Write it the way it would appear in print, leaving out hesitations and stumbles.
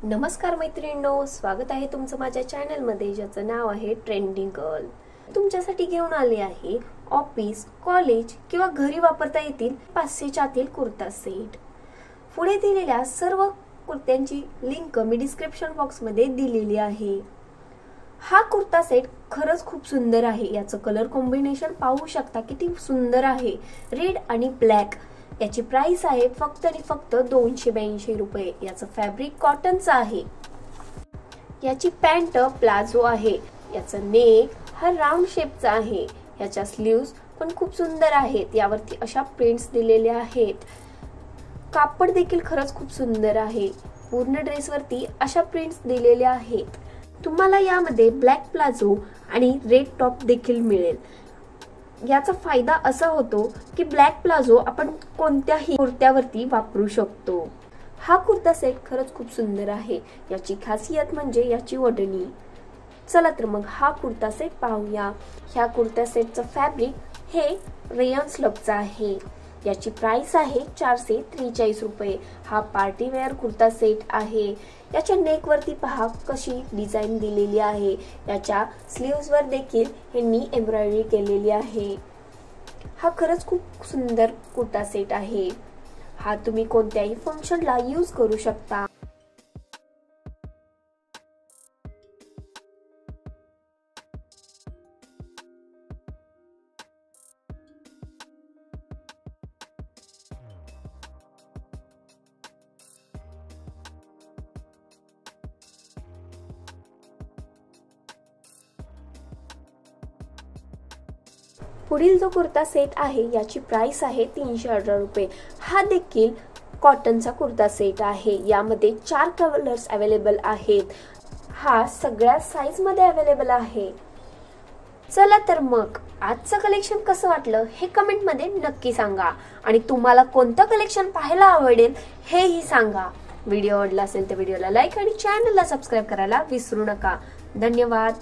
नमस्कार मैत्रिणींनो, स्वागत आहे तुमचं माझ्या चॅनल मध्ये ज्याचं नाव आहे ट्रेंडिंग गर्ल। तुमच्यासाठी घेऊन आले आहे ऑफिस, कॉलेज किंवा घरी वापरता येतील 500 आतील कुर्ता सेट। पुढे दिलेल्या सर्व कुर्त्यांची लिंक मी डिस्क्रिप्शन बॉक्स मध्ये दिलेली आहे। हा कुर्ता सेट खरंच खूप सुंदर आहे। याचं कलर कॉम्बिनेशन पाहू शकता किती सुंदर आहे, रेड आणि ब्लॅक। याची प्राइस आहे फक्त आणि फक्त 282 रुपये। याचं फॅब्रिक कॉटनचं आहे। याची पॅन्ट प्लाझो आहे। याचं नेक हा राउंड शेपचा आहे। याच्या स्लीव्स पण खूप सुंदर आहेत। यावरती अशा प्रिंट्स दिलेल्या आहेत। कापड देखील खरंच खूप सुंदर आहे। पूर्ण ड्रेस वरती अशा प्रिंट्स दिलेल्या आहेत। तुम्हाला यामध्ये ब्लॅक प्लाझो आणि रेड टॉप देखील मिळेल। याचा फायदा असा होतो की ब्लॅक प्लाझो आपण कोणत्याही कुर्त्यावरती वापरू शकतो। हा कुर्ता सेट खरंच खूप सुंदर आहे। याची खासियत म्हणजे याची ओढणी। चला तर मग हा कुर्ता सेट पाहूया। ह्या कुर्ता सेटचं फॅब्रिक हे रेयन स्लबचं आहे। याची प्राइस आहे 443 रुपये। हा पार्टी वेअर कुर्ता सेट आहे। याच्या नेक वरती पहा कशी डिझाइन दिलेली आहे। याच्या स्लीव्स वर देखील यांनी एम्ब्रॉयडरी केलेली आहे। हा खरंच खूप सुंदर कुर्ता सेट आहे। हा तुम्ही कोणत्याही फंक्शनला यूज करू शकता। पुढील जो कुर्ता सेट आहे याची प्राइस आहे 318 रुपये। हा देखील कॉटनचा कुर्ता सेट आहे। यामध्ये 4 कलर्स अवेलेबल आहेत। हा सगळ्या साइज मध्ये अवेलेबल आहे। चला तर मग आजचं कलेक्शन कसं वाटलं हे कमेंट मध्ये नक्की सांगा आणि तुम्हाला कोणतं कलेक्शन पाहायला आवडेल हेही सांगा। व्हिडिओ आवडला असेल तर व्हिडिओला लाईक आणि चॅनलला सबस्क्राइब करायला विसरू नका। धन्यवाद।